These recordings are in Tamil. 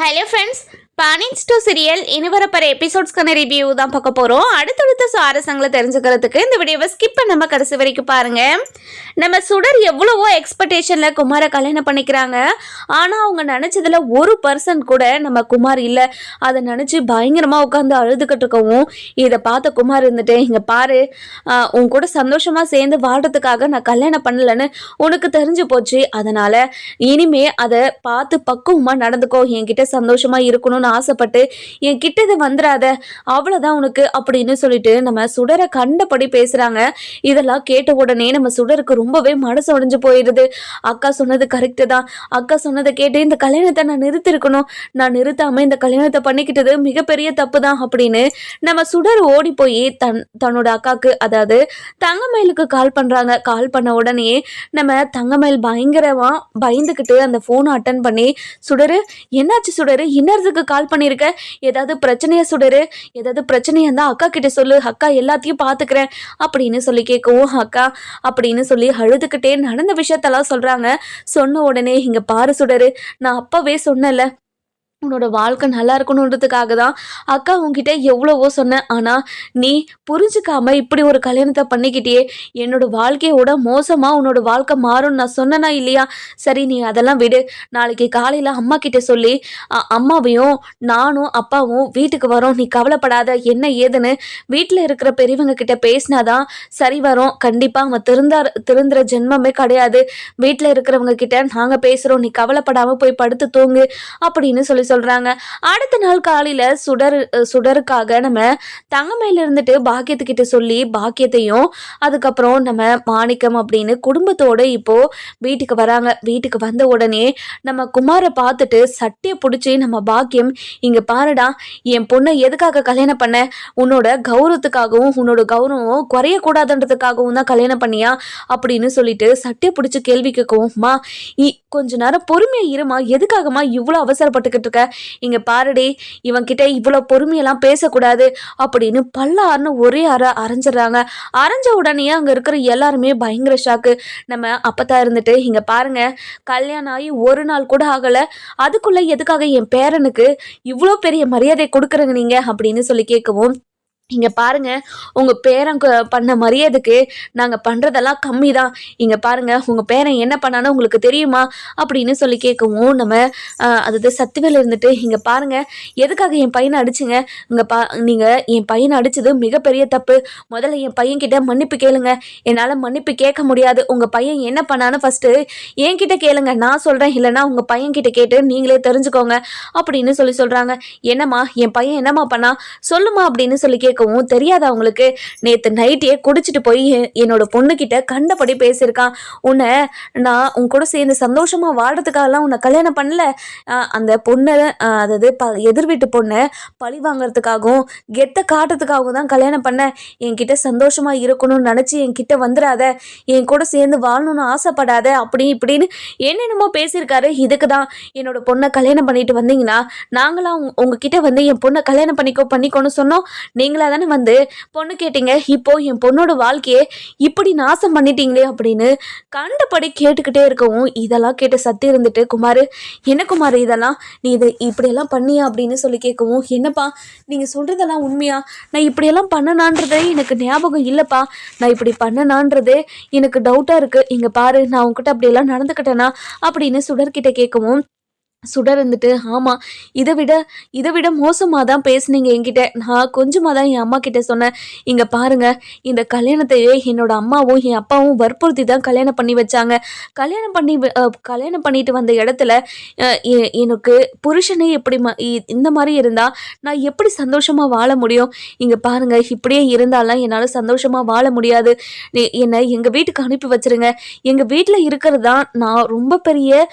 ஹலோ ஃப்ரெண்ட்ஸ், பானின்ஸ் டூ சீரியல் இனி வரப்போற எபிசோட்ஸ்க்கான ரிவ்யூ தான் பார்க்க போகிறோம். அடுத்தடுத்த சுவாரஸ்யங்களை தெரிஞ்சுக்கிறதுக்கு இந்த வீடியோவை ஸ்கிப் பண்ணாம கடைசி வரைக்கும் பாருங்க. நம்ம சுடர் எவ்வளவோ எக்ஸ்பெக்டேஷனில் குமாரை கல்யாணம் பண்ணிக்கிறாங்க. ஆனால் அவங்க நினச்சதில் 1% கூட நம்ம குமார் இல்லை. அதை நினச்சி பயங்கரமாக உட்காந்து அழுதுகிட்டு இருக்கவும் இதை பார்த்த குமார் இருந்துட்டு, இங்கே பாரு, உன் கூட சந்தோஷமாக சேர்ந்து வாழ்கிறதுக்காக நான் கல்யாணம் பண்ணலைன்னு உனக்கு தெரிஞ்சு போச்சு. அதனால் இனிமே அதை பார்த்து பக்குவமாக நடந்துக்கோ. என்கிட்ட சந்தோஷமாக இருக்கணும்னு ஆசைப்பட்டு என்கிட்ட இது வந்துடாத, அவ்வளோதான் உனக்கு அப்படின்னு சொல்லிட்டு நம்ம சுடரை கண்டபடி பேசுகிறாங்க. இதெல்லாம் கேட்ட உடனே நம்ம சுடருக்கு ரொம்பவே மனசு உடைஞ்சு போயிடுது. அக்கா சொன்னது கரெக்டு தான். அக்கா சொன்னதை கேட்டு இந்த கல்யாணத்தை நான் நிறுத்திருக்கணும். நான் நிறுத்தாமல் இந்த கல்யாணத்தை பண்ணிக்கிட்டது மிகப்பெரிய தப்பு தான் அப்படின்னு நம்ம சுடர் ஓடி போய் தன்னோட அக்காவுக்கு, அதாவது தங்கமயிலுக்கு கால் பண்ணுறாங்க. கால் பண்ண உடனே நம்ம தங்கமயில் பயங்கரமாக பயந்துக்கிட்டு அந்த ஃபோனை அட்டன் பண்ணி, சுடரு என்னாச்சு சுடரு, இன்னொருத்துக்கு கால் பண்ணியிருக்க, ஏதாவது பிரச்சனையா சுடரு, ஏதாவது பிரச்சனையா இருந்தால் அக்கா கிட்ட சொல்லு, அக்கா எல்லாத்தையும் பார்த்துக்கிறேன் அப்படின்னு சொல்லி கேட்கவும், அக்கா அப்படின்னு சொல்லி அழுதுகிட்டே நடந்த விஷயத்தெல்லாம் சொல்கிறாங்க. சொன்ன உடனே, இங்கே பாரு சுடரு, நான் அப்பவே சொன்னல உன்னோட வாழ்க்கை நல்லா இருக்கணுன்றதுக்காக தான் அக்கா உன்கிட்ட எவ்வளவோ சொன்னேன். ஆனால் நீ புரிஞ்சுக்காம இப்படி ஒரு கல்யாணத்தை பண்ணிக்கிட்டே என்னோட வாழ்க்கையோட மோசமாக உன்னோட வாழ்க்கை மாறும்னு நான் சொன்னேனா இல்லையா? சரி, நீ அதெல்லாம் விடு. நாளைக்கு காலையில் அம்மா கிட்ட சொல்லி அம்மாவையும் நானும் அப்பாவும் வீட்டுக்கு வரோம். நீ கவலைப்படாத. என்ன ஏதுன்னு வீட்டில் இருக்கிற பெரியவங்க கிட்ட பேசினாதான் சரி வரும். கண்டிப்பாக அவன் திருந்துற ஜென்மமே கிடையாது. வீட்டில் இருக்கிறவங்க கிட்ட நாங்கள் பேசுகிறோம், நீ கவலைப்படாமல் போய் படுத்து தூங்கு அப்படின்னு சொல்லி சொல்றாங்க. அடுத்த நாள் காலையில சுடருக்காக நம்ம தங்கமயில இருந்துட்டு பாக்கியத்துக்கிட்ட சொல்லி பாக்கியத்தையும் அதுக்கப்புறம் நம்ம மாணிக்கம் அப்படின்னு குடும்பத்தோட இப்போ வீட்டுக்கு வராங்க. வீட்டுக்கு வந்த உடனே நம்ம குமாரை பார்த்துட்டு சட்டையை பிடிச்சி, நம்ம பாக்கியம், இங்க பாருடா, என் பொண்ணை எதுக்காக கல்யாணம் பண்ண? உன்னோட கௌரவத்துக்காகவும் உன்னோட கௌரவம் குறையக்கூடாதுன்றதுக்காகவும் தான் கல்யாணம் பண்ணியா அப்படின்னு சொல்லிட்டு சட்டையை பிடிச்சி கேள்வி கேட்கவும், மா கொஞ்ச நேரம் பொறுமையா இருமா, எதுக்காகமா இவ்வளோ அவசரப்பட்டுக்கிட்டு இருக்க? இங்க பாருடி, இவன் கிட்ட இவ்வளவு பொறுமையெல்லாம் பேசக்கூடாது அப்படின்னு பல்லாருன்னு ஒரே அரைஞ்சிடறாங்க. அரைஞ்ச உடனே அங்க இருக்கிற எல்லாருமே பயங்கர ஷாக்கு. நம்ம அப்பதான் இருந்துட்டு, இங்க பாருங்க, கல்யாணம் ஆகி ஒரு நாள் கூட ஆகல, அதுக்குள்ள எதுக்காக என் பேரனுக்கு இவ்வளோ பெரிய மரியாதை கொடுக்குறங்க நீங்க அப்படின்னு சொல்லி கேட்கவும், இங்கே பாருங்க, உங்கள் பேரன் பண்ண மரியாதைக்கு நாங்கள் பண்ணுறதெல்லாம் கம்மி தான். இங்கே பாருங்க, உங்கள் பேரன் என்ன பண்ணான்னு உங்களுக்கு தெரியுமா அப்படின்னு சொல்லி கேட்கவும், நம்ம அதாவது சத்துவேல இருந்துட்டு, இங்கே பாருங்க, எதுக்காக என் பையனை அடிச்சுங்க? நீங்கள் என் பையனை அடிச்சது மிகப்பெரிய தப்பு. முதல்ல என் பையன்கிட்ட மன்னிப்பு கேளுங்க. என்னால் மன்னிப்பு கேட்க முடியாது. உங்கள் பையன் என்ன பண்ணான்னு ஃபஸ்ட்டு என்கிட்ட கேளுங்க, நான் சொல்கிறேன். இல்லைனா உங்கள் பையன்கிட்ட கேட்டு நீங்களே தெரிஞ்சுக்கோங்க அப்படின்னு சொல்லி சொல்கிறாங்க. என்னம்மா, என் பையன் என்னம்மா பண்ணா சொல்லுமா அப்படின்னு சொல்லி கேட்க தெரியாத அவங்களுக்கு, நேத்து நைட்டே குடிச்சிட்டு போய் என்னோட பொண்ணுகிட்ட கண்டபடி பேசியிருக்கான். உன்னை நான் உன் கூட சேர்ந்து சந்தோஷமா வாழ்றதுக்காகலாம் உன்னை கல்யாணம் பண்ணல, அந்த பொண்ணை, அதாவது எதிர் வீட்டு பொண்ணை பழி வாங்கறதுக்காகவும் கெத்த காட்டுறதுக்காகவும் தான் கல்யாணம் பண்ண. என்கிட்ட சந்தோஷமா இருக்கணும்னு நினைச்சு என்கிட்ட வந்துடாத, என் கூட சேர்ந்து வாழணும்னு ஆசைப்படாத அப்படி இப்படின்னு என்னென்னமோ பேசியிருக்காரு. இதுக்கு தான் என்னோட பொண்ணை கல்யாணம் பண்ணிட்டு வந்தீங்கன்னா நாங்களாம் உங்ககிட்ட வந்து என் பொண்ணை கல்யாணம் பண்ணிக்கோன்னு சொன்னோம். நீங்களா தானே வந்து பொண்ணு கேட்டீங்க. இப்போ என் பொண்ணோட வாழ்க்கையை இப்படி நாசம் பண்ணிட்டீங்களே அப்படின்னு கண்டபடி கேட்டுக்கிட்டே இருக்கவும், இதெல்லாம் கேட்டு சத்தி இருந்துட்டு, குமார், என்ன குமார் இதெல்லாம் நீ இதை இப்படியெல்லாம் பண்ணியா அப்படின்னு சொல்லி கேட்கவும், என்னப்பா நீங்க சொல்றதெல்லாம் உண்மையா? நான் இப்படியெல்லாம் பண்ணனான்றதே எனக்கு ஞாபகம் இல்லைப்பா. நான் இப்படி பண்ணனான்றதே எனக்கு டவுட்டா இருக்கு. இங்க பாரு, நான் உங்ககிட்ட அப்படியெல்லாம் நடந்துக்கிட்டேனா அப்படின்னு சுடர்கிட்ட கேட்கவும், சுடர் இருந்துட்டு, ஆமாம், இதை விட மோசமாக தான் பேசுனீங்க என்கிட்ட. நான் கொஞ்சமாக தான் என் அம்மா கிட்ட சொன்னேன். இங்கே பாருங்க, இந்த கல்யாணத்தையே என்னோட அம்மாவும் என் அப்பாவும் வற்புறுத்தி தான் கல்யாணம் பண்ணி வச்சாங்க. கல்யாணம் பண்ணிட்டு வந்த இடத்துல எனக்கு புருஷனே எப்படி இந்த மாதிரி இருந்தால் நான் எப்படி சந்தோஷமாக வாழ முடியும்? இங்கே பாருங்க, இப்படியே இருந்தாலும் என்னால் சந்தோஷமாக வாழ முடியாது. என்னை எங்கள் வீட்டுக்கு அனுப்பி வச்சிருங்க. எங்கள் வீட்டில் இருக்கிறது தான் நான் ரொம்ப பெரிய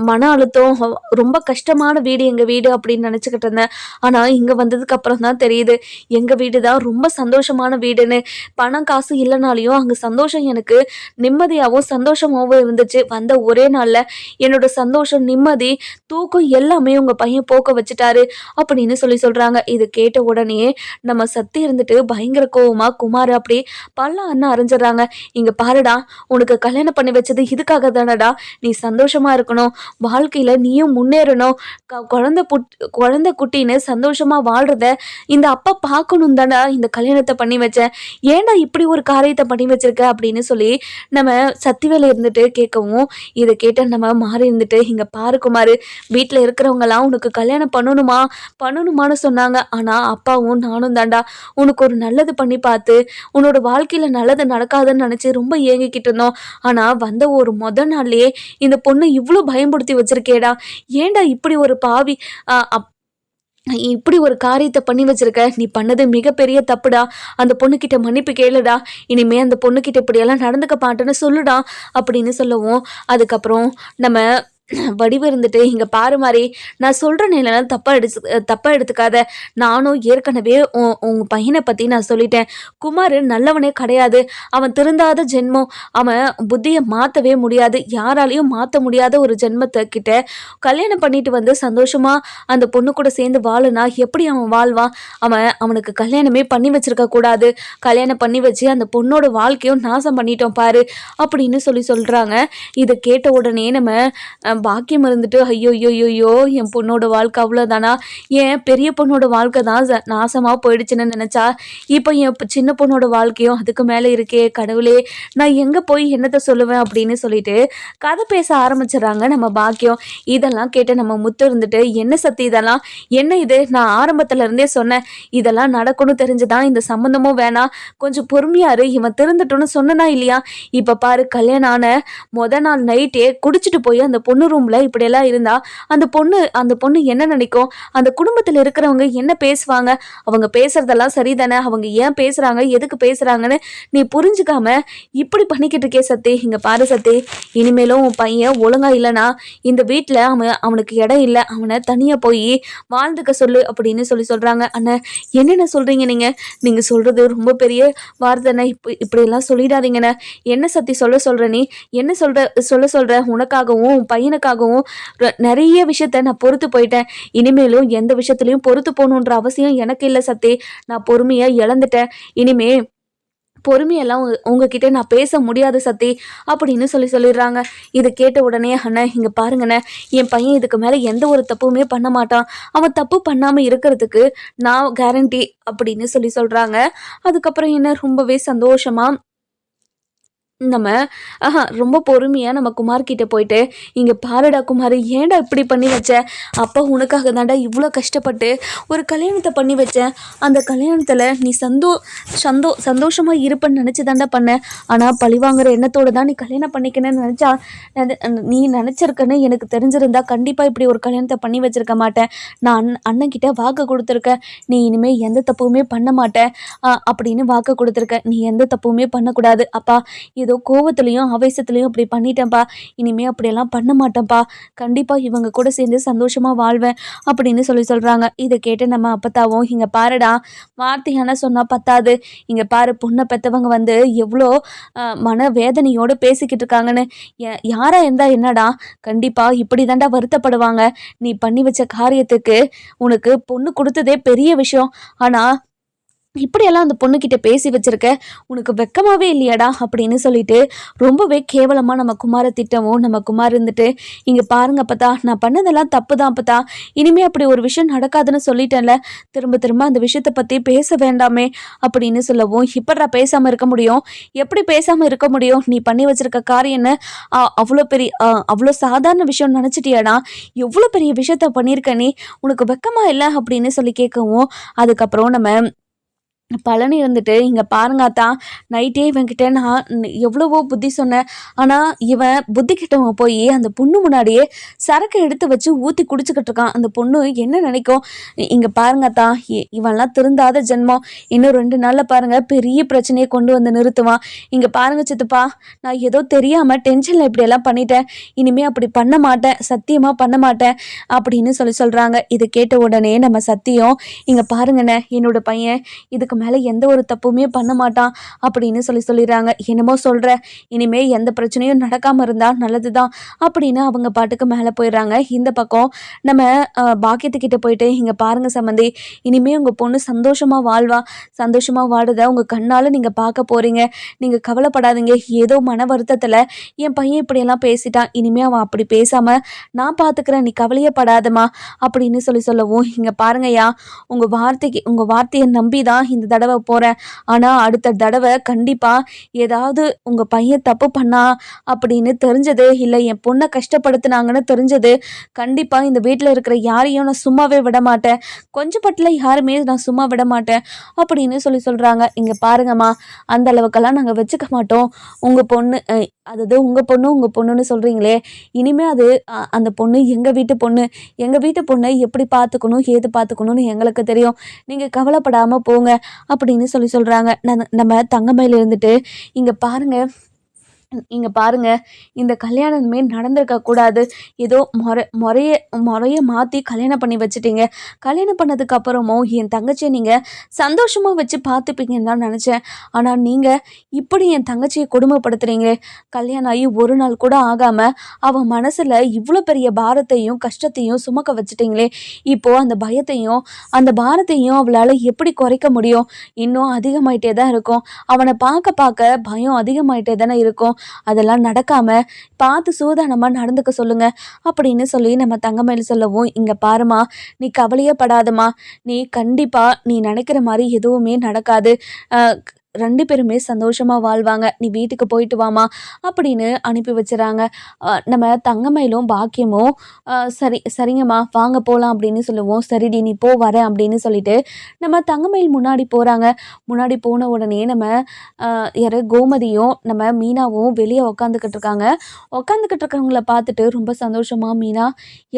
மன அழுத்தம், ரொம்ப கஷ்டமான வீடு எங்கள் வீடு அப்படின்னு நினச்சிக்கிட்டு இருந்தேன். ஆனால் இங்கே வந்ததுக்கு அப்புறம் தான் தெரியுது, எங்கள் வீடு தான் ரொம்ப சந்தோஷமான வீடுன்னு. பணம் காசு இல்லைனாலையும் அங்கே சந்தோஷம் எனக்கு நிம்மதியாகவும் சந்தோஷமாகவும் இருந்துச்சு. வந்த ஒரே நாளில் என்னோட சந்தோஷம், நிம்மதி, தூக்கம் எல்லாமே உங்கள் பையன் போக்க வச்சுட்டாரு அப்படின்னு சொல்கிறாங்க. இது கேட்ட உடனே நம்ம சத்தி இருந்துட்டு பயங்கர கோவமாக குமார் அப்படி அண்ணா அறிஞ்சிடறாங்க. இங்கே பாருடா, உனக்கு கல்யாணம் பண்ணி வச்சது இதுக்காக தானடா, நீ சந்தோஷமாக இருக்கணும், வாழ்க்கையில் நீயும் முன்னேறணும், குழந்தை குட்டின்னு சந்தோஷமாக வாழ்கிறத இந்த அப்பா பார்க்கணும் தானே இந்த கல்யாணத்தை பண்ணி வச்சேன், ஏன்டா இப்படி ஒரு காரியத்தை பண்ணி வச்சிருக்க அப்படின்னு சொல்லி நம்ம சத்திவேல இருந்துட்டு கேட்கவும், இதை கேட்ட நம்ம மாறி இருந்துட்டு, இங்கே பாரு குமார், வீட்டில் இருக்கிறவங்கலாம் உனக்கு கல்யாணம் பண்ணணுமான்னு சொன்னாங்க, ஆனால் அப்பாவும் நானும் தாண்டா உனக்கு ஒரு நல்லது பண்ணி பார்த்து உன்னோட வாழ்க்கையில் நல்லது நடக்காதுன்னு நினச்சி ரொம்ப ஏங்கிக்கிட்டு இருந்தோம். ஆனால் வந்த ஒரு நாள்லயே இந்த பொண்ணு இவ்வளோ பயன்படுத்தி வச்சிருக்கேடா, ஏன்டா இப்படி ஒரு பாவி இப்படி ஒரு காரியத்தை பண்ணி வச்சிருக்க, நீ பண்ணது மிகப்பெரிய தப்புடா, அந்த பொண்ணுக்கிட்ட மன்னிப்பு கேளுடா, இனிமே அந்த பொண்ணுக்கிட்ட இப்படியெல்லாம் நடந்துக்க மாட்டேன்னு சொல்லுடா அப்படின்னு சொல்லவும், அதுக்கப்புறம் நம்ம வடிவு இருந்துட்டு, இங்கே பாரு மாதிரி நான் சொல்கிற நிலையெல்லாம் தப்பாக எடுத்துக்காத, நானும் ஏற்கனவே உங்கள் பையனை பற்றி நான் சொல்லிட்டேன், குமார் நல்லவனே கிடையாது, அவன் திருந்தாத ஜென்மம், அவன் புத்தியை மாற்றவே முடியாது, யாராலையும் மாற்ற முடியாத ஒரு ஜென்மத்தை கிட்ட கல்யாணம் பண்ணிட்டு வந்து சந்தோஷமாக அந்த பொண்ணு கூட சேர்ந்து வாழுனா எப்படி அவன் வாழ்வான், அவனுக்கு கல்யாணமே பண்ணி வச்சிருக்க கூடாது, கல்யாணம் பண்ணி வச்சு அந்த பொண்ணோட வாழ்க்கையும் நாசம் பண்ணிட்டோம் பாரு அப்படின்னு சொல்கிறாங்க. இதை கேட்ட உடனே நம்ம பாக்கியம் இருந்துட்டு, ஐயோ என் பொண்ணோட வாழ்க்கை அவ்வளோதானா, ஏன் பெரிய பொண்ணோட வாழ்க்கை தான் நாசமாக போயிடுச்சுன்னு நினச்சா, இப்போ என் சின்ன பொண்ணோட வாழ்க்கையும் அதுக்கு மேலே இருக்கே, கடவுளே நான் எங்கே போய் என்னத்தை சொல்லுவேன் அப்படின்னு சொல்லிட்டு கதை பேச ஆரம்பிச்சிடறாங்க நம்ம பாக்கியம். இதெல்லாம் கேட்டு நம்ம முத்து இருந்துட்டு, என்ன சத்தி இதெல்லாம், என்ன இது, நான் ஆரம்பத்துல இருந்தே சொன்னேன் இதெல்லாம் நடக்கணும் தெரிஞ்சுதான் இந்த சம்மந்தமும் வேணாம், கொஞ்சம் பொறுமையாரு, இவன் திருந்துட்டோன்னு சொன்னா இல்லையா, இப்போ பாரு கல்யாணம் ஆன நாள் நைட்டே குடிச்சிட்டு போய் அந்த பொண்ணு ரூம்ல இப்படியெல்லாம் இருந்தா அந்த பொண்ணு என்ன நினைக்கும், அந்த குடும்பத்தில் இருக்கிறவங்க என்ன பேசுவாங்க, அவங்க பேசுறதெல்லாம் சரிதானே, அவங்க ஏன் பேசுறாங்க, எதுக்கு பேசுறாங்கன்னு நீ புரிஞ்சுக்காம இப்படி பண்ணிக்கிட்டு இருக்கே சத்தி, இங்க பாரு சத்தி, இனிமேலும் உன் பையன் ஒழுங்கா இல்லைனா இந்த வீட்டில் அவனுக்கு இடம் இல்லை, அவனை தனியா போய் வாழ்ந்துக்க சொல்லு அப்படின்னு சொல்றாங்க. அண்ணா என்னென்ன சொல்றீங்க நீங்க சொல்றது ரொம்ப பெரிய வார்த்தைண்ணே, இப்படியெல்லாம் சொல்லிடாதீங்கண்ணே, என்ன சத்தி சொல்ற நீ என்ன சொல்ற உனக்காகவும் உன் பையனுக்காகவும் நிறைய விஷயத்த நான் பொறுத்து போயிட்டேன், இனிமேலும் எந்த விஷயத்துலையும் பொறுத்து போகணுன்ற அவசியம் எனக்கு இல்லை சத்தி, நான் பொறுமையை இழந்துட்டேன், இனிமே பொறுமையெல்லாம் உங்ககிட்ட நான் பேச முடியாது சத்தி அப்படின்னு சொல்லிடுறாங்க. இதை கேட்ட உடனே, அண்ணா இங்கே பாருங்கண்ணே, என் பையன் இதுக்கு மேலே எந்த ஒரு தப்புமே பண்ண மாட்டான், அவன் தப்பு பண்ணாமல் இருக்கிறதுக்கு நான் கேரண்டி அப்படின்னு சொல்கிறாங்க. அதுக்கப்புறம் என்ன ரொம்பவே சந்தோஷமாக நம்ம ரொம்ப பொறுமையாக நம்ம குமார்கிட்ட போயிட்டு, இங்கே பாருடா குமார், ஏன்டா இப்படி பண்ணி வச்ச, அப்பா உனக்காக தாண்டா இவ்வளோ கஷ்டப்பட்டு ஒரு கல்யாணத்தை பண்ணி வச்சேன், அந்த கல்யாணத்தில் நீ சந்தோஷமாக இருப்பேன்னு நினச்சி தாண்டா பண்ணேன், ஆனால் பழிவாங்கிற எண்ணத்தோடு தான் நீ கல்யாணம் பண்ணிக்கணும்னு நினச்சா, நீ நினச்சிருக்கன்னு எனக்கு தெரிஞ்சிருந்தா கண்டிப்பாக இப்படி ஒரு கல்யாணத்தை பண்ணி வச்சிருக்க மாட்டேன், நான் அண்ணன்கிட்ட வாக்கு கொடுத்துருக்கேன், நீ இனிமேல் எந்த தப்புமே பண்ண மாட்டேன் அப்படின்னு வாக்கு கொடுத்துருக்க, நீ எந்த தப்புமே பண்ணக்கூடாது அப்பா, ஏதோ கோவத்துலையும் ஆவேசத்துலையும் அப்படி பண்ணிட்டேன்ப்பா, இனிமே அப்படியெல்லாம் பண்ண மாட்டேன்ப்பா, கண்டிப்பாக இவங்க கூட சேர்ந்து சந்தோஷமாக வாழ்வேன் அப்படின்னு சொல்கிறாங்க. இதை கேட்டு நம்ம அப்பத்தாவும், இங்கே பாருடா, வார்த்தையான சொன்னால் பத்தாது, இங்கே பாரு பொண்ணை பெற்றவங்க வந்து எவ்வளோ மன வேதனையோடு பேசிக்கிட்டு இருக்காங்கன்னு, யாரா இருந்தால் என்னடா, கண்டிப்பாக இப்படி தாண்டா வருத்தப்படுவாங்க, நீ பண்ணி வச்ச காரியத்துக்கு உனக்கு பொண்ணு கொடுத்ததே பெரிய விஷயம், ஆனால் இப்படியெல்லாம் அந்த பொண்ணுக்கிட்ட பேசி வச்சிருக்க, உனக்கு வெக்கமாவே இல்லையாடா அப்படின்னு சொல்லிட்டு ரொம்பவே கேவலமாக நம்ம குமாரை திட்டவும், நம்ம குமார் இருந்துட்டு, இங்கே பாருங்க அப்பத்தா, நான் பண்ணதெல்லாம் தப்பு தான் அப்பத்தா, இனிமே அப்படி ஒரு விஷயம் நடக்காதுன்னு சொல்லிட்டேன்ல, திரும்ப அந்த விஷயத்தை பற்றி பேச வேண்டாமே அப்படின்னு சொல்லவும், இப்படா பேசாமல் இருக்க முடியும், எப்படி பேசாமல் இருக்க முடியும், நீ பண்ணி வச்சிருக்க காரியம்னு அவ்வளோ சாதாரண விஷயம் நினச்சிட்டியாடா, எவ்வளோ பெரிய விஷயத்த பண்ணியிருக்க நீ, உனக்கு வெக்கமா இல்லை அப்படின்னு சொல்லி கேட்கவும், அதுக்கப்புறம் நம்ம பழனி இருந்துட்டு, இங்கே பாருங்காத்தான், நைட்டே இவன்கிட்ட நான் எவ்வளவோ புத்தி சொன்னேன், ஆனால் இவன் புத்தி கிட்டவன் போய் அந்த பொண்ணு முன்னாடியே சரக்கு எடுத்து வச்சு ஊற்றி குடிச்சுக்கிட்டு இருக்கான், அந்த பொண்ணு என்ன நினைக்கும், இங்கே பாருங்கத்தான், இவன்லாம் திருந்தாத ஜென்மம், இன்னும் 2 நாளில் பாருங்கள் பெரிய பிரச்சனையை கொண்டு வந்து நிறுத்துவான், இங்கே பாருங்க சித்தப்பா, நான் ஏதோ தெரியாமல் டென்ஷனில் இப்படியெல்லாம் பண்ணிட்டேன், இனிமேல் அப்படி பண்ண மாட்டேன், சத்தியமாக பண்ண மாட்டேன் அப்படின்னு சொல்கிறாங்க. இதை கேட்ட உடனே நம்ம சத்தியம், இங்கே பாருங்கண்ணே, என்னோட பையன் இதுக்கு இதுக்கு மேலே எந்த ஒரு தப்புமே பண்ண மாட்டான் அப்படின்னு சொல்லிடுறாங்க. என்னமோ சொல்கிற, இனிமே எந்த பிரச்சனையும் நடக்காமல் இருந்தால் நல்லது தான் அப்படின்னு அவங்க பாட்டுக்கு மேலே போயிடுறாங்க. இந்த பக்கம் நம்ம பாக்கியத்துக்கிட்ட போயிட்டு, இங்கே பாருங்கள் சம்மந்தி, இனிமே உங்கள் பொண்ணு சந்தோஷமாக வாழ்வா, சந்தோஷமாக வாடுத உங்கள் கண்ணால் நீங்கள் பார்க்க போகிறீங்க. நீங்கள் கவலைப்படாதீங்க. ஏதோ மன வருத்தத்தில் என் பையன் இப்படியெல்லாம் பேசிட்டான், இனிமே அவன் அப்படி பேசாமல் நான் பார்த்துக்கிறேன், நீ கவலையே படாதம்மா அப்படின்னு சொல்லவும், இங்கே பாருங்கய்யா, உங்கள் வார்த்தையை நம்பி தான் இந்த தடவை போகிறேன். ஆனால் அடுத்த தடவை கண்டிப்பாக ஏதாவது உங்கள் பையன் தப்பு பண்ணா அப்படின்னு தெரிஞ்சது, இல்லை என் பொண்ணை கஷ்டப்படுத்தினாங்கன்னு தெரிஞ்சது, கண்டிப்பாக இந்த வீட்டில் இருக்கிற யாரையும் நான் சும்மாவே விட மாட்டேன், கொஞ்சம் பட்டில் யாருமே நான் சும்மா விட மாட்டேன் அப்படின்னு சொல்கிறாங்க. இங்கே பாருங்கம்மா, அந்த அளவுக்கெல்லாம் நாங்கள் வச்சுக்க மாட்டோம். உங்கள் பொண்ணு, அதாவது உங்கள் பொண்ணுன்னு சொல்கிறீங்களே, இனிமேல் அது அந்த பொண்ணு எங்கள் வீட்டு பொண்ணை எப்படி பார்த்துக்கணும் ஏது பார்த்துக்கணும்னு எங்களுக்கு தெரியும், நீங்கள் கவலைப்படாமல் போங்க அப்படின்னு சொல்கிறாங்க. நம்ம தங்கமயில இருந்துட்டு, இங்கே பாருங்க, இந்த கல்யாணமே நடந்திருக்க கூடாது, ஏதோ முறையை மாற்றி கல்யாணம் பண்ணி வச்சுட்டீங்க. கல்யாணம் பண்ணதுக்கு அப்புறமும் என் தங்கச்சியை நீங்கள் சந்தோஷமாக வச்சு பார்த்துப்பீங்கன்னு தான் நினச்சேன். ஆனால் நீங்கள் இப்படி என் தங்கச்சியை கொடுமைப்படுத்துறீங்களே, கல்யாணம் ஆகி ஒரு நாள் கூட ஆகாமல் அவன் மனசில் இவ்வளோ பெரிய பாரத்தையும் கஷ்டத்தையும் சுமக்க வச்சுட்டீங்களே, இப்போது அந்த பாரத்தையும் அவளால் எப்படி குறைக்க முடியும்? இன்னும் அதிகமாயிட்டே தான் இருக்கும். அவனை பார்க்க பயம் அதிகமாயிட்டே தானே இருக்கும். அதெல்லாம் நடக்காம பார்த்து சூதானமா நடந்துக்க சொல்லுங்க அப்படின்னு சொல்லி நம்ம தங்கமயில் சொல்லவும், இங்க பாருமா, நீ கவலையே படாதமா, நீ கண்டிப்பா நீ நினைக்கிற மாதிரி எதுவுமே நடக்காது, 2 பேருமே சந்தோஷமாக வாழ்வாங்க, நீ வீட்டுக்கு போயிட்டு வாமா அப்படின்னு அனுப்பி வச்சுறாங்க. நம்ம தங்கமயிலும் பாக்கியமும் சரிங்கம்மா வாங்க போகலாம் அப்படின்னு சொல்லுவோம். சரிடி நீ போ வரேன் அப்படின்னு சொல்லிட்டு நம்ம தங்கமயில் முன்னாடி போகிறாங்க. முன்னாடி போன உடனே நம்ம யார் கோமதியும் நம்ம மீனாவும் வெளியே உக்காந்துக்கிட்டு இருக்கவங்கள பார்த்துட்டு ரொம்ப சந்தோஷமா, மீனா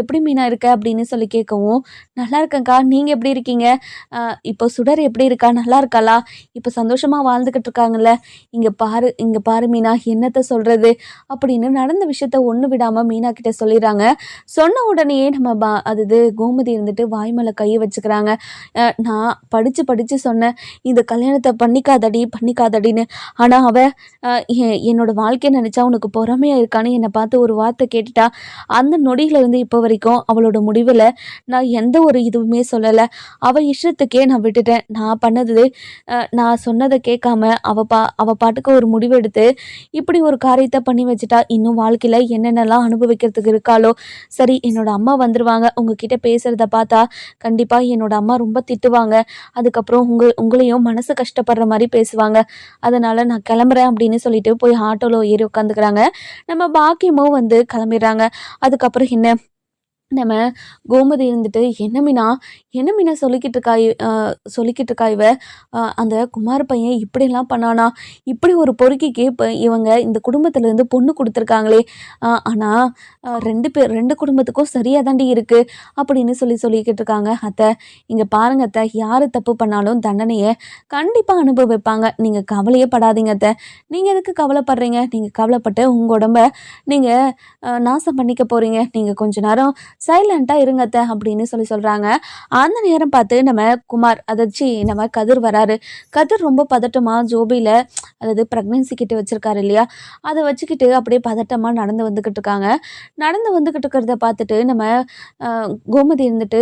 எப்படி மீனா இருக்க அப்படின்னு சொல்லி கேட்கவும், நல்லா இருக்கேங்க்கா, நீங்கள் எப்படி இருக்கீங்க, இப்போ சுடர் எப்படி இருக்கா, நல்லா இருக்காளா, இப்போ சந்தோஷமாக வாழ்ந்துக்கிட்டு இருக்காங்கல்ல, இங்கே பாரு மீனா, என்னத்தை சொல்கிறது அப்படின்னு நடந்த விஷயத்த ஒன்று விடாமல் மீனா கிட்ட சொல்லிடுறாங்க. சொன்ன உடனே நம்ம கோமதி இருந்துட்டு வாய் மேலே கையை வச்சுக்கிறாங்க. நான் படித்து சொன்னேன், இந்த கல்யாணத்தை பண்ணிக்காதடின்னு, ஆனால் அவள் என்னோட வாழ்க்கையை நினச்சா உனக்கு பொறாமையாக இருக்கான்னு என்னை பார்த்து ஒரு வார்த்தை கேட்டுட்டா. அந்த நொடியிலேருந்து இப்போ வரைக்கும் அவளோட முடிவில் நான் எந்த ஒரு இதுவுமே சொல்லலை, அவள் இஷ்டத்துக்கே நான் விட்டுட்டேன். நான் பண்ணது, நான் சொன்னதை கேட்காம அவ பாட்டுக்கு ஒரு முடிவெடுத்து இப்படி ஒரு காரியத்தை பண்ணி வச்சுட்டா. இன்னும் வாழ்க்கையில் என்னென்னலாம் அனுபவிக்கிறதுக்கு இருக்காளோ. சரி, என்னோட அம்மா வந்துருவாங்க, உங்ககிட்ட பேசுகிறத பார்த்தா கண்டிப்பாக என்னோட அம்மா ரொம்ப திட்டுவாங்க, அதுக்கப்புறம் உங்களையும் மனசு கஷ்டப்படுற மாதிரி பேசுவாங்க, அதனால் நான் கிளம்புறேன் அப்படின்னு சொல்லிட்டு போய் ஆட்டோவில் ஏறி உட்காந்துக்கிறாங்க. நம்ம பாக்கியமும் கிளம்பிடுறாங்க. அதுக்கப்புறம் என்ன, நம்ம கோமதி இருந்துட்டு, என்ன மீனா சொல்லிக்கிட்டு இருக்கா இவ, அந்த குமார் பையன் இப்படிலாம் பண்ணானா, இப்படி ஒரு பொறுக்கிக்கு இப்போ இவங்க இந்த குடும்பத்திலேருந்து பொண்ணு கொடுத்துருக்காங்களே, ஆனால் 2 குடும்பத்துக்கும் சரியாக தாண்டி இருக்குது அப்படின்னு சொல்லிக்கிட்டு இருக்காங்க. அத்தை இங்கே பாருங்க அத்தை, யார் தப்பு பண்ணாலும் தண்டனையை கண்டிப்பாக அனுபவிப்பாங்க, நீங்கள் கவலையே படாதீங்க அத்தை, நீங்கள் எதுக்கு கவலைப்படுறீங்க, நீங்கள் கவலைப்பட்டு உங்கள் உடம்ப நீங்கள் நாசம் பண்ணிக்க போகிறீங்க, நீங்கள் கொஞ்ச நேரம் சைலண்ட்டாக இருங்க அத்தை அப்படின்னு சொல்கிறாங்க. அந்த நேரம் பார்த்து நம்ம குமார், நம்ம கதிர் வராரு. கதிர் ரொம்ப பதட்டமாக ஜோபியில், அதாவது ப்ரெக்னென்சி கிட்ட வச்சுருக்காரு இல்லையா, அதை வச்சுக்கிட்டு அப்படியே பதட்டமாக நடந்து வந்துக்கிட்டு இருக்கிறத பார்த்துட்டு நம்ம கோமதி இருந்துட்டு,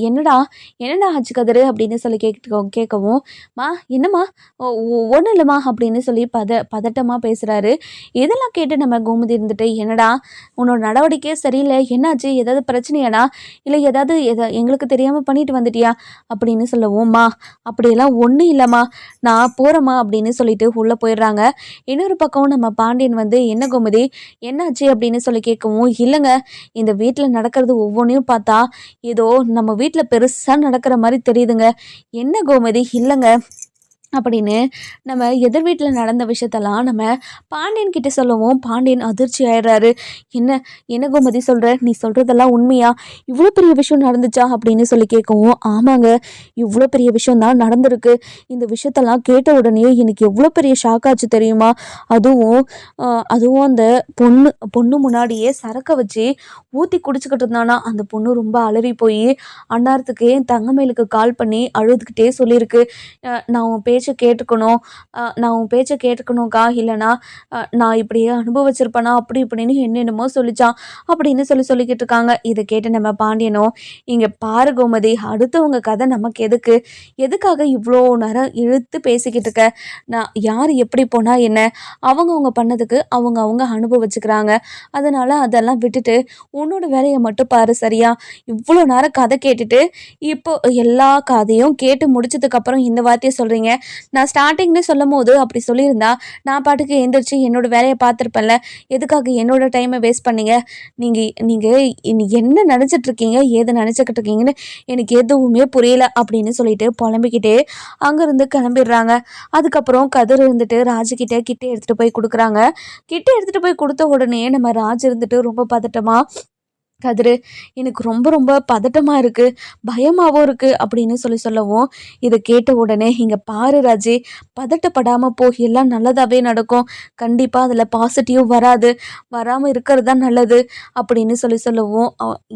என்னடா ஆச்சு கதிர் அப்படின்னு சொல்லி கேட்கவும், என்னம்மா ஒன்றும் இல்லைம்மா அப்படின்னு சொல்லி பதட்டமாக பேசுகிறாரு. இதெல்லாம் கேட்டு நம்ம கோமதி இருந்துட்டு, என்னடா உன்னோட நடவடிக்கையே சரியில்லை, என்னாச்சு, ஏதாவது பிரச்சனையாடா, இல்லை ஏதாவது எங்களுக்கு தெரியாமல் பண்ணிட்டு வந்துட்டியா அப்படின்னு சொல்லவும்மா, அப்படியெல்லாம் ஒன்றும் இல்லைம்மா, நான் போகிறேம்மா அப்படின்னு சொல்லிட்டு உள்ளே போயிடுறாங்க. இன்னொரு பக்கம் நம்ம பாண்டியன் என்ன கோமதி என்னாச்சு அப்படின்னு சொல்லி கேட்கவும், இல்லைங்க, இந்த வீட்டில் நடக்கிறது ஒவ்வொன்றையும் பார்த்தா ஏதோ நம்ம வீட்டில் பெருசாக நடக்கிற மாதிரி தெரியுதுங்க. என்ன கோமதி, இல்லைங்க, அப்படின்னு நம்ம எதிர் வீட்டில் நடந்த விஷயத்தெல்லாம் நம்ம பாண்டியன் கிட்ட சொல்லவும் பாண்டியன் அதிர்ச்சி ஆயிடுறாரு. என்ன என்ன கோமதி சொல்கிற, நீ சொல்கிறதெல்லாம் உண்மையா, இவ்வளோ பெரிய விஷயம் நடந்துச்சா அப்படின்னு சொல்லி கேட்கவும், ஆமாங்க, இவ்வளோ பெரிய விஷயம் தான் நடந்திருக்கு. இந்த விஷயத்தெல்லாம் கேட்ட உடனே எனக்கு எவ்வளோ பெரிய ஷாக் ஆச்சு தெரியுமா. அதுவும் அதுவும் அந்த பொண்ணு பொண்ணு முன்னாடியே சரக்கை வச்சு ஊற்றி குடிச்சுக்கிட்டு இருந்தானா. அந்த பொண்ணு ரொம்ப அலறி போய் அன்னாரத்துக்கு என் தங்கமேலுக்கு கால் பண்ணி அழுதுகிட்டே சொல்லியிருக்கு, நான் உன் பேச்சை கேட்டுக்கணும், நான் உன் பேச்சை கேட்டுக்கணும்க்கா, இல்லைனா நான் இப்படியே அனுபவிச்சிருப்பேனா அப்படி இப்படின்னு என்னென்னமோ சொல்லிச்சான் அப்படின்னு சொல்லிக்கிட்டு இருக்காங்க. இதை கேட்டு நம்ம பாண்டியனும், இங்கே பாரு கோமதி, அடுத்தவங்க கதை நமக்கு எதுக்காக இவ்வளோ நேரம் இழுத்து பேசிக்கிட்டு இருக்க, நான் யார் எப்படி போனால் என்ன, அவங்கவுங்க பண்ணதுக்கு அவங்க அனுபவிச்சுக்கிறாங்க, அதனால் அதெல்லாம் விட்டுட்டு உன்னோட வேலையை மட்டும் பாரு சரியா. இவ்வளோ நேரம் கதை கேட்டுட்டு இப்போ எல்லா கதையும் கேட்டு முடிச்சதுக்கப்புறம் இந்த வார்த்தையை சொல்கிறீங்க. நான் ஸ்டார்டிங்லேயே சொல்லும் போது அப்படி சொல்லியிருந்தா நான் பாட்டுக்கு எழுந்திரிச்சு என்னோட வேலையை பார்த்துருப்பேன்ல, எதுக்காக என்னோட டைமை வேஸ்ட் பண்ணீங்க. நீங்கள் என்ன நினச்சிட்ருக்கீங்க, ஏது நினச்சிக்கிட்டு இருக்கீங்கன்னு எனக்கு எதுவுமே புரியல அப்படின்னு சொல்லிட்டு புலம்பிக்கிட்டே அங்கேருந்து கிளம்பிடுறாங்க. அதுக்கப்புறம் கதிர் இருந்துட்டு ராஜுக்கிட்ட கிட்ட எடுத்துகிட்டு போய் கொடுக்குறாங்க. கிட்ட எடுத்துகிட்டு போய் கொடுத்த உடனே நம்ம ராஜ் இருந்துட்டு ரொம்ப பதட்டமா, கதிரு, எனக்கு ரொம்ப ரொம்ப பதட்டமாக இருக்குது, பயமாகவும் இருக்குது அப்படின்னு சொல்லவும், இதை கேட்ட உடனே, இங்கே பாரு ராஜி, பதட்டப்படாமல் போ, எல்லாம் நல்லதாகவே நடக்கும், கண்டிப்பாக அதில் பாசிட்டிவ் வராமல் இருக்கிறது தான் நல்லது அப்படின்னு சொல்லவும்,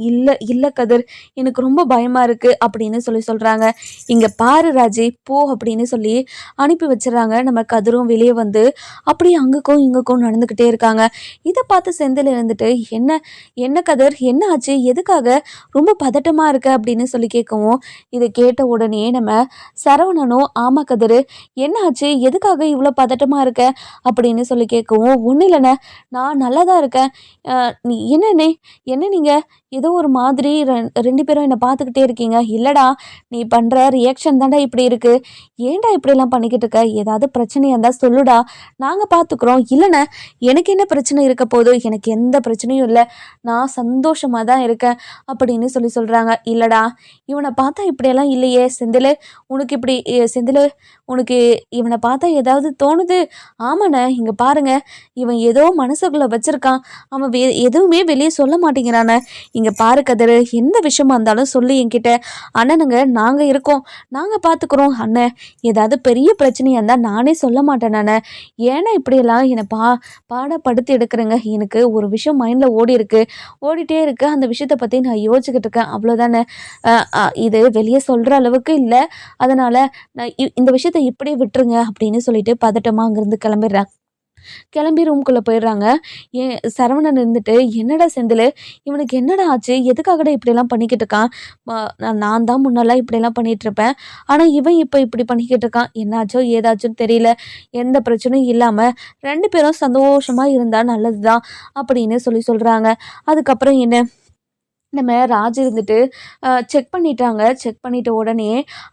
இல்லை இல்லை கதிர், எனக்கு ரொம்ப பயமாக இருக்குது அப்படின்னு சொல்கிறாங்க. இங்கே பாரு ராஜி, போ அப்படின்னு சொல்லி அனுப்பி வச்சிடறாங்க. நம்ம கதிரும் வெளியே வந்து அப்படியே அங்குக்கும் இங்குக்கும் நடந்துக்கிட்டே இருக்காங்க. இதை பார்த்து செந்தில் இருந்துட்டு, என்ன கதிர், என்ன ஆச்சு, எதுக்காக ரொம்ப பதட்டமாக இருக்க அப்படின்னு சொல்லி கேட்கவும், இதை கேட்ட உடனே நம்ம சரவணனும், ஆமா கதிர், என்ன ஆச்சு, எதுக்காக இவ்வளோ பதட்டமாக இருக்க அப்படின்னு சொல்லி கேட்கவும், ஒன்றும் இல்லைண்ணே, நான் நல்லா தான் இருக்கேன், நீ என்ன நீங்கள் ஏதோ ஒரு மாதிரி ரெண்டு பேரும் என்னை பார்த்துக்கிட்டே இருக்கீங்க. இல்லைடா, நீ பண்ணுற ரியாக்ஷன் தான்டா இப்படி இருக்குது, ஏன்டா இப்படிலாம் பண்ணிக்கிட்டு இருக்க, ஏதாவது பிரச்சனையாக இருந்தால் சொல்லுடா, நாங்கள் பார்த்துக்குறோம். இல்லைண்ணே, எனக்கு என்ன பிரச்சனை இருக்க போகுது, எனக்கு எந்த பிரச்சனையும் இல்லை, நான் சந்தோஷமாக தான் இருக்கேன் அப்படின்னு சொல்கிறாங்க. இல்லைடா, இவனை பார்த்தா இப்படியெல்லாம் இல்லையே செந்தில், உனக்கு இவனை பார்த்தா ஏதாவது தோணுது. ஆமாண்ணே, இங்கே பாருங்க, இவன் ஏதோ மனசுக்குள்ளே வச்சிருக்கான், அவன் எதுவுமே வெளியே சொல்ல மாட்டேங்கிறானே. இங்கே பாரு கதிர், எந்த விஷயமா இருந்தாலும் சொல்லி என்கிட்ட, அண்ணனுங்க நாங்கள் இருக்கோம், நாங்கள் பார்த்துக்குறோம். அண்ணன், ஏதாவது பெரிய பிரச்சனையாக இருந்தால் நானே சொல்ல மாட்டேன் நானே, ஏன்னா இப்படியெல்லாம் என்னை பாடப்படுத்தி எடுக்கிறேங்க. எனக்கு ஒரு விஷயம் மைண்டில் ஓடிட்டே இருக்கு, அந்த விஷயத்தை பற்றி நான் யோசிச்சுக்கிட்டு இருக்கேன், அவ்வளோதானே. இது வெளியே சொல்கிற அளவுக்கு இல்லை, அதனால் நான் இந்த விஷயத்தை இப்படியே விட்டுருங்க அப்படின்னு சொல்லிட்டு பதட்டமாக அங்கேருந்து கிளம்பி ரூம்குள்ளே போயிடுறாங்க. சரவணன் இருந்துட்டு, என்னடா செந்தில், இவனுக்கு என்னடா ஆச்சு, எதுக்காகடா இப்படியெல்லாம் பண்ணிக்கிட்டு இருக்கான், நான் தான் முன்னெல்லாம் இப்படியெல்லாம் பண்ணிகிட்ருப்பேன், ஆனால் இவன் இப்போ இப்படி பண்ணிக்கிட்டு இருக்கான், என்னாச்சோ ஏதாச்சும் தெரியல, எந்த பிரச்சனையும் இல்லாமல் ரெண்டு பேரும் சந்தோஷமாக இருந்தால் நல்லது தான் அப்படின்னு சொல்கிறாங்க. அதுக்கப்புறம் என்ன, நம்ம ராஜ் இருந்துட்டு செக் பண்ணிட்ட உடனே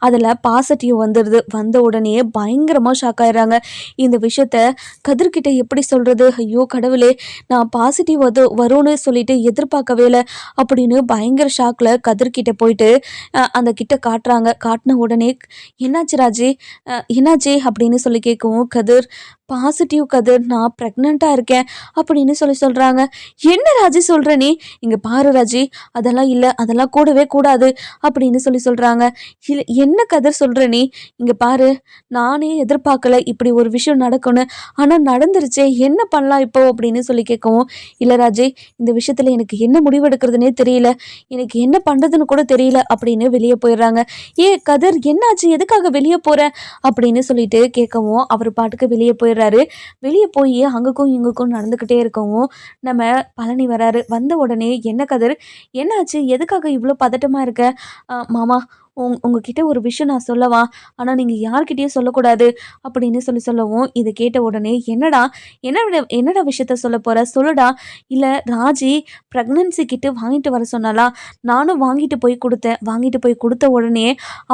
அதில் பாசிட்டிவ் வந்துடுது. வந்த உடனே பயங்கரமாக ஷாக் ஆயிடுறாங்க. இந்த விஷயத்த கதிர்கிட்ட எப்படி சொல்கிறது, ஐயோ கடவுளே, நான் பாசிட்டிவ் வரும்னு சொல்லிட்டு எதிர்பார்க்கவே இல்லை அப்படின்னு பயங்கர ஷாக்கில் கதிர்கிட்ட போயிட்டு அந்த கிட்ட காட்டின உடனே, என்னாச்சு ராஜி, என்னாச்சு அப்படின்னு சொல்லி கேட்கவும், பாசிட்டிவ் கதிர், நான் ப்ரெக்னெண்ட்டாக இருக்கேன் அப்படின்னு சொல்கிறாங்க. என்ன ராஜி சொல்கிற நீ, இங்கே பாரு ராஜி, அதெல்லாம் இல்லை, அதெல்லாம் கூடவே கூடாது அப்படின்னு சொல்கிறாங்க. இல்லை என்ன கதிர் சொல்கிற நீ, இங்கே பாரு, நானே எதிர்பார்க்கல இப்படி ஒரு விஷயம் நடக்கும்னு, ஆனால் நடந்துருச்சே, என்ன பண்ணலாம் இப்போ அப்படின்னு சொல்லி கேட்கவும், இல்லை ராஜி, இந்த விஷயத்தில் எனக்கு என்ன முடிவெடுக்கிறதுனே தெரியல, எனக்கு என்ன பண்ணுறதுன்னு கூட தெரியல அப்படின்னு வெளியே போயிடுறாங்க. கதிர் என்னாச்சு, எதுக்காக வெளியே போகிற அப்படின்னு சொல்லிட்டு கேட்கவும், அவர் பாட்டுக்கு வெளியே போயிடுறாரு. வெளியே போய் அங்குக்கும் இங்குக்கும் நடந்துக்கிட்டே இருக்கவும் நம்ம பழனி வராரு. வந்த உடனே, என்ன கதிர், என்னாச்சு, எதுக்காக இவ்வளோ பதட்டமாக இருக்க, மாமா உங்ககிட்ட ஒரு விஷயம் நான் சொல்லவா, ஆனால் நீங்கள் யார்கிட்டயும் சொல்லக்கூடாது அப்படின்னு சொல்லவும், இதை கேட்ட உடனே, என்னடா விஷயத்த சொல்ல போகிற, சொல்லுடா. இல்லை ராஜி ப்ரெக்னன்சி கிட்ட வாங்கிட்டு வர சொன்னாலா, நானும் வாங்கிட்டு போய் கொடுத்த உடனே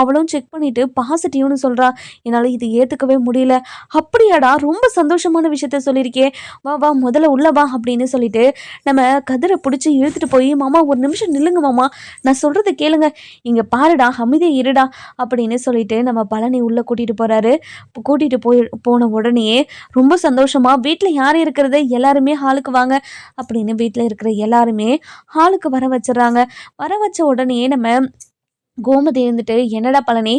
அவளும் செக் பண்ணிவிட்டு பாசிட்டிவ்னு சொல்கிறா, என்னால் இது ஏற்றுக்கவே முடியல. அப்படியாடா, ரொம்ப சந்தோஷமான விஷயத்த சொல்லியிருக்கே, வா முதல்ல உள்ள வா அப்படின்னு சொல்லிட்டு நம்ம கதிரை பிடிச்சி இழுத்துட்டு போய், மாமா ஒரு நிமிஷம் நில்லுங்க மாமா, நான் சொல்கிறத கேளுங்க, இங்கே பாருடா, அமைதியாக இருடா அப்படின்னு சொல்லிட்டு நம்ம பழனி உள்ளே கூட்டிகிட்டு போகிறாரு. கூட்டிகிட்டு போன உடனே ரொம்ப சந்தோஷமாக வீட்டில் யார் இருக்கிறது, எல்லாருமே ஹாலுக்கு வாங்க அப்படின்னு வீட்டில் இருக்கிற எல்லாருமே ஹாலுக்கு வர வச்சிடறாங்க. வர வச்ச உடனே நம்ம கோமதி இருந்துட்டு, என்னடா பழனி,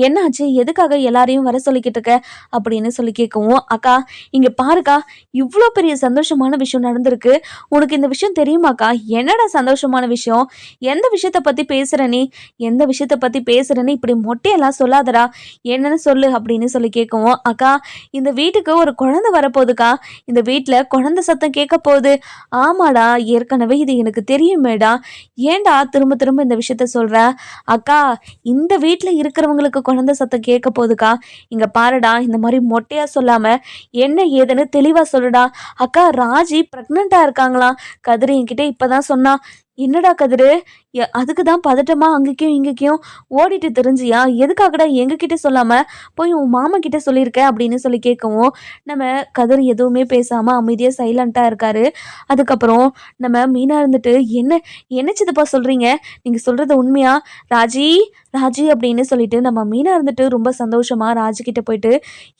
என்னாச்சு, எதுக்காக எல்லாரையும் வர சொல்லிக்கிட்டு இருக்க அப்படின்னு சொல்லி கேட்கவும், அக்கா இங்கே பாருக்கா, இவ்வளோ பெரிய சந்தோஷமான விஷயம் நடந்திருக்கு, உனக்கு இந்த விஷயம் தெரியுமாக்கா? என்னடா சந்தோஷமான விஷயம், எந்த விஷயத்தை பற்றி பேசுகிற நீ, எந்த விஷயத்தை பற்றி பேசுகிறேன்னு இப்படி மொட்டையெல்லாம் சொல்லாதடா, என்னன்னு சொல்லு அப்படின்னு சொல்லி கேட்கவும், அக்கா இந்த வீட்டுக்கு ஒரு குழந்தை வரப்போகுதுக்கா, இந்த வீட்டில் குழந்தை சத்தம் கேட்க போகுது. ஆமாடா, ஏற்கனவே இது எனக்கு தெரியுமேடா, ஏன்டா திரும்ப திரும்ப இந்த விஷயத்த சொல்கிற? அக்கா இந்த வீட்டில் இருக்கிறவங்களுக்கு குழந்தை சத்தம் கேட்க போகுதுக்கா, இங்கே பாருடா, இந்த மாதிரி மொட்டையாக சொல்லாமல் என்ன ஏதுன்னு தெளிவாக சொல்லுடா. அக்கா ராஜி ப்ரெக்னெண்ட்டாக இருக்காங்களாம், கதிர் என்கிட்ட இப்போ தான் சொன்னா. என்னடா கதிரு, அதுக்கு தான் பதட்டமா அங்கேயும் இங்கேயும் ஓடிட்டு தெரிஞ்சியா, எதுக்காகடா எங்ககிட்ட சொல்லாமல் போய் உன் மாமா கிட்ட சொல்லியிருக்க அப்படின்னு சொல்லி கேட்கவும், நம்ம கதிர் எதுவுமே பேசாமல் அமைதியாக சைலண்ட்டாக இருக்காரு. அதுக்கப்புறம் நம்ம மீனா இருந்துட்டு, என்ன சித்தப்பா சொல்கிறீங்க, நீங்கள் சொல்கிறது உண்மையா? ராஜி ராஜி அப்படின்னு சொல்லிட்டு நம்ம மீனா இருந்துட்டு ரொம்ப சந்தோஷமாக ராஜிக்கிட்ட போயிட்டு,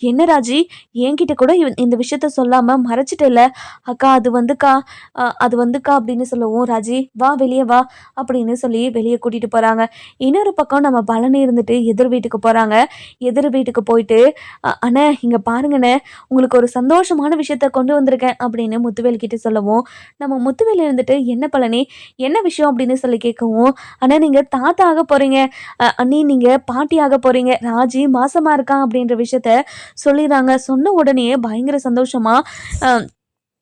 என்ன ராஜி, என்கிட்ட கூட இந்த விஷயத்த சொல்லாமல் மறைச்சிட்டு, அக்கா அது வந்துக்கா அப்படின்னு சொல்லவும், ராஜி வா வெளியே வா அப்படின்னு சொல்லி வெளியே கூட்டிகிட்டு போகிறாங்க. இன்னொரு பக்கம் நம்ம பழனி இருந்துட்டு எதிர் வீட்டுக்கு போகிறாங்க. எதிர் வீட்டுக்கு போயிட்டு, அண்ணே இங்கே பாருங்கண்ணே, உங்களுக்கு ஒரு சந்தோஷமான விஷயத்த கொண்டு வந்திருக்கேன் அப்படின்னு முத்துவேல் கிட்ட சொல்லவும், நம்ம முத்துவேல் இருந்துட்டு, என்ன பழனி, என்ன விஷயம் அப்படின்னு சொல்லி கேட்கவும், அண்ணா நீங்கள் தாத்தா ஆக போகிறீங்க, அண்ணி நீங்கள் பாட்டி ஆக போகிறீங்க, ராஜி மாசமாக இருக்கான் அப்படின்ற விஷயத்த சொல்லிடுறாங்க. சொன்ன உடனே பயங்கர சந்தோஷமாக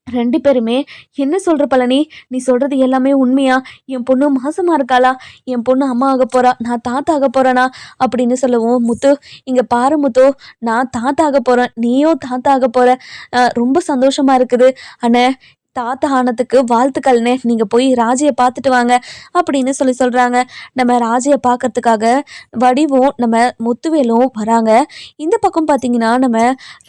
ரெண்டு பேருமே, என்ன சொல்கிற பழனி, நீ சொல்கிறது எல்லாமே உண்மையா, என் பொண்ணு மாசமாக இருக்காளா, என் பொண்ணு அம்மா ஆக போகிறா, நான் தாத்தா ஆக போகிறேனா அப்படின்னு சொல்லவும், முத்து இங்கே பாரு முத்து, நான் தாத்தா ஆக போகிறேன், நீயும் தாத்தா ஆக போகிற, ரொம்ப சந்தோஷமாக இருக்குது அண்ணே, தாத்தா ஆனதுக்கு வாழ்த்துக்கள்னே, நீங்கள் போய் ராஜியை பார்த்துட்டு வாங்க அப்படின்னு சொல்கிறாங்க. நம்ம ராஜியை பார்க்கறதுக்காக வடிவும் நம்ம முத்துவேலும் வராங்க. இந்த பக்கம் பார்த்தீங்கன்னா நம்ம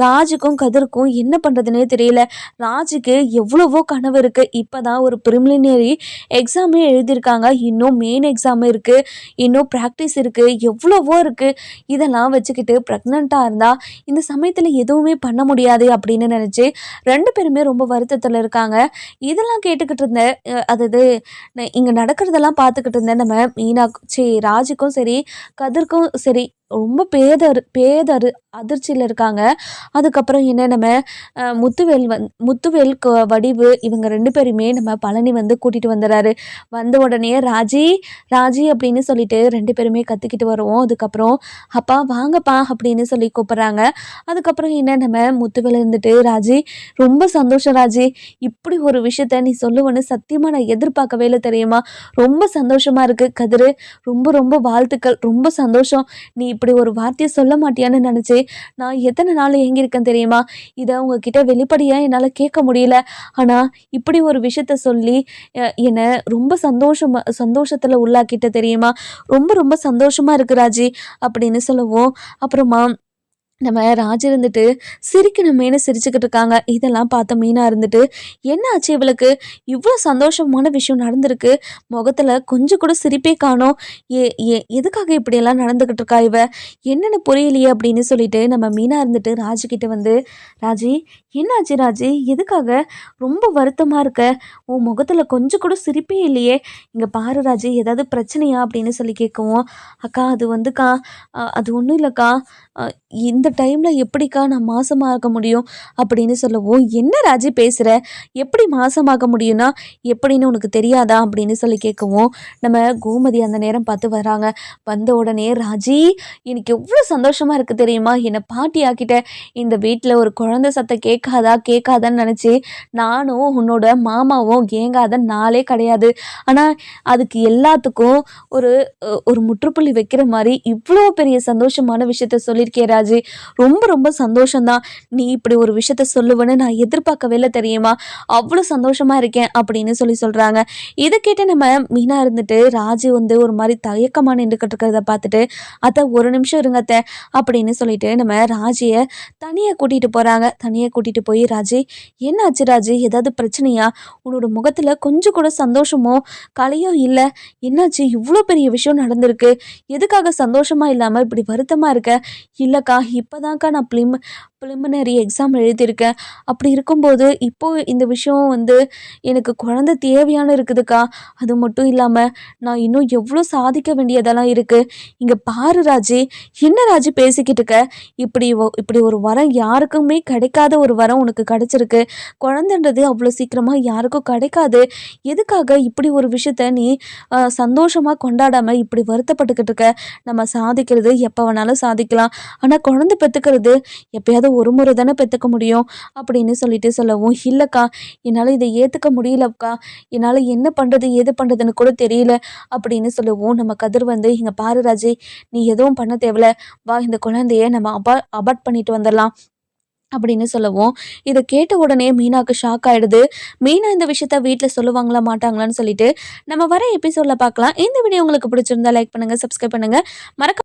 ராஜுக்கும் கதிருக்கும் என்ன பண்ணுறதுனே தெரியல. ராஜுக்கு எவ்வளவோ கனவு இருக்குது, இப்போ தான் ஒரு ப்ரிலிமினரி எக்ஸாமே எழுதியிருக்காங்க, இன்னும் மெயின் எக்ஸாம் இருக்குது, இன்னும் ப்ராக்டிஸ் இருக்குது, எவ்வளவோ இருக்குது. இதெல்லாம் வச்சுக்கிட்டு ப்ரெக்னெண்ட்டாக இருந்தால் இந்த சமயத்தில் எதுவுமே பண்ண முடியாது அப்படின்னு நினச்சி ரெண்டு பேருமே ரொம்ப வருத்தத்தில் இருக்காங்க. இதெல்லாம் கேட்டுக்கிட்டு இருந்தேன், அதாவது இங்க நடக்கிறதெல்லாம் பார்த்துக்கிட்டு இருந்தேன். நம்ம ராஜுக்கும் சரி கதிர்க்கும் சரி ரொம்ப பேதரு அதிர்ச்சியில் இருக்காங்க. அதுக்கப்புறம் என்ன, நம்ம முத்துவேல் வடிவு இவங்க ரெண்டு பேருமே நம்ம பழனி கூட்டிகிட்டு வந்துடுறாரு. வந்த உடனே ராஜி ராஜி அப்படின்னு சொல்லிட்டு ரெண்டு பேருமே கத்திக்கிட்டு வருவோம். அதுக்கப்புறம் அப்பா வாங்கப்பா அப்படின்னு சொல்லி கூப்பிட்றாங்க. அதுக்கப்புறம் என்ன, நம்ம முத்துவேல் இருந்துட்டு, ராஜி ரொம்ப சந்தோஷம் ராஜி, இப்படி ஒரு விஷயத்த நீ சொல்லுவேன்னு சத்தியமாக நான் எதிர்பார்க்கவே இல்லை தெரியுமா, ரொம்ப சந்தோஷமாக இருக்குது கதிரு, ரொம்ப ரொம்ப வாழ்த்துக்கள், ரொம்ப சந்தோஷம், நீ இப்படி ஒரு வார்த்தையை சொல்ல மாட்டியான்னு நினச்சி நான் எத்தனை நாள் ஏங்கியிருக்கேன் தெரியுமா, இதை உங்ககிட்ட வெளிப்படையாக என்னால் கேட்க முடியல, ஆனால் இப்படி ஒரு விஷயத்த சொல்லி என்னை ரொம்ப சந்தோஷத்தில் உள்ளாக்கிட்ட தெரியுமா, ரொம்ப ரொம்ப சந்தோஷமாக இருக்கு ராஜி அப்படின்னு சொல்லவும், அப்புறமா நம்ம ராஜ் இருந்துட்டு சிரிக்கணுமேனு சிரிச்சுக்கிட்டு இருக்காங்க. இதெல்லாம் பார்த்த மீனா இருந்துட்டு, என்ன ஆச்சு இவளுக்கு, இவ்வளோ சந்தோஷமான விஷயம் நடந்திருக்கு, முகத்தில் கொஞ்சம் கூட சிரிப்பே காணோம், எதுக்காக இப்படியெல்லாம் நடந்துக்கிட்டு இருக்கா இவ, என்னென்னு புரியலையே அப்படின்னு சொல்லிட்டு நம்ம மீனா இருந்துட்டு ராஜுக்கிட்ட ராஜி என்னாச்சு ராஜி, எதுக்காக ரொம்ப வருத்தமாக இருக்க, உன் முகத்தில் கொஞ்சம் கூட சிரிப்பே இல்லையே, இங்கே பாரு ராஜி ஏதாவது பிரச்சனையா அப்படின்னு சொல்லி கேட்கவும், அக்கா அது ஒன்றும் இல்லைக்கா, இந்த டைமில் எப்படிக்கா நான் மாசமாக முடியும் அப்படின்னு சொல்லவும், என்ன ராஜி பேசுகிற, எப்படி மாசமாக முடியும்னா எப்படின்னு உனக்கு தெரியாதா அப்படின்னு சொல்லி கேட்கவும், நம்ம கோமதி அந்த நேரம் பார்த்து வராங்க. வந்த உடனே, ராஜி எனக்கு எவ்வளோ சந்தோஷமாக இருக்குது தெரியுமா, என்னை பாட்டி ஆக்கிட்ட, இந்த வீட்டில் ஒரு குழந்தை சத்தம் கேட்காதான்னு நினச்சி நானும் உன்னோட மாமாவும் ஏங்காத நாளே கிடையாது, ஆனால் அதுக்கு எல்லாத்துக்கும் ஒரு முற்றுப்புள்ளி வைக்கிற மாதிரி இவ்வளோ பெரிய சந்தோஷமான விஷயத்த சொல்லியிருக்கே ராஜி, ரொம்ப ரொம்ப சந்தோஷம்தான். நீ இப்படி ஒரு விஷயத்த சொல்லுவேன்னு நான் எதிர்பார்க்கவே இல்லை தெரியுமா? அவ்வளோ சந்தோஷமா இருக்கேன் அப்படின்னு சொல்றாங்க. இதை கேட்டு நம்ம மீனா இருந்துட்டு ராஜி வந்து ஒரு மாதிரி தயக்கமா நின்றுக்கிட்டு இருக்கிறத பார்த்துட்டு, அத்தை ஒரு நிமிஷம் இருங்க அத்தை அப்படின்னு சொல்லிட்டு நம்ம ராஜியை தனியாக கூட்டிகிட்டு போகிறாங்க. தனியாக கூட்டிகிட்டு போய், ராஜி என்னாச்சு ராஜி, ஏதாவது பிரச்சனையா? உன்னோட முகத்தில் கொஞ்சம் கூட சந்தோஷமோ கலையோ இல்லை, என்னாச்சு? இவ்வளோ பெரிய விஷயம் நடந்திருக்கு, எதுக்காக சந்தோஷமா இல்லாமல் இப்படி வருத்தமாக இருக்க? இல்லைக்கா இப்போதான்க்கா நான் ப்ரிலிமினரி எக்ஸாம் எழுதியிருக்கேன். அப்படி இருக்கும்போது இப்போது இந்த விஷயம் வந்து எனக்கு குழந்தை தேவையான இருக்குதுக்கா. அது மட்டும் இல்லாமல் நான் இன்னும் எவ்வளோ சாதிக்க வேண்டியதெல்லாம் இருக்குது. இங்கே பாரு ராஜி, என்ன ராஜி பேசிக்கிட்டு இருக்க? இப்படி ஒரு வரம் யாருக்குமே கிடைக்காத ஒரு வரம் உனக்கு கிடைச்சிருக்கு. குழந்தைன்றது அவ்வளோ சீக்கிரமாக யாருக்கும் கிடைக்காது. எதுக்காக இப்படி ஒரு விஷயத்த நீ சந்தோஷமாக கொண்டாடாமல் இப்படி வருத்தப்பட்டுக்கிட்டு இருக்க? நம்ம சாதிக்கிறது எப்போ வேணாலும் சாதிக்கலாம். ஆனால் குழந்தை பெற்றுக்கிறது எப்பயாவது ஒரு முறை தானே பெற்றுக்க முடியும் அப்படின்னு சொல்லவும், இல்லைக்கா என்னால் இதை ஏற்றுக்க முடியலக்கா, என்னால் என்ன பண்ணுறது ஏது பண்ணுறதுன்னு கூட தெரியல அப்படின்னு சொல்லவும், நம்ம கதிர் வந்து, இங்கே பாரு ராஜி, நீ எதுவும் பண்ண தேவையில்ல, வா இந்த குழந்தைய நம்ம அபார்ட் பண்ணிட்டு வந்துடலாம் அப்படின்னு சொல்லவும், இதை கேட்ட உடனே மீனாக்கு ஷாக் ஆயிடுது. மீனா இந்த விஷயத்த வீட்டில் சொல்லுவாங்களா மாட்டாங்களான்னு சொல்லிட்டு நம்ம வர எபிசோடில் பார்க்கலாம். இந்த வீடியோ உங்களுக்கு பிடிச்சிருந்தா லைக் பண்ணுங்கள், சப்ஸ்கிரைப் பண்ணுங்கள், மறக்க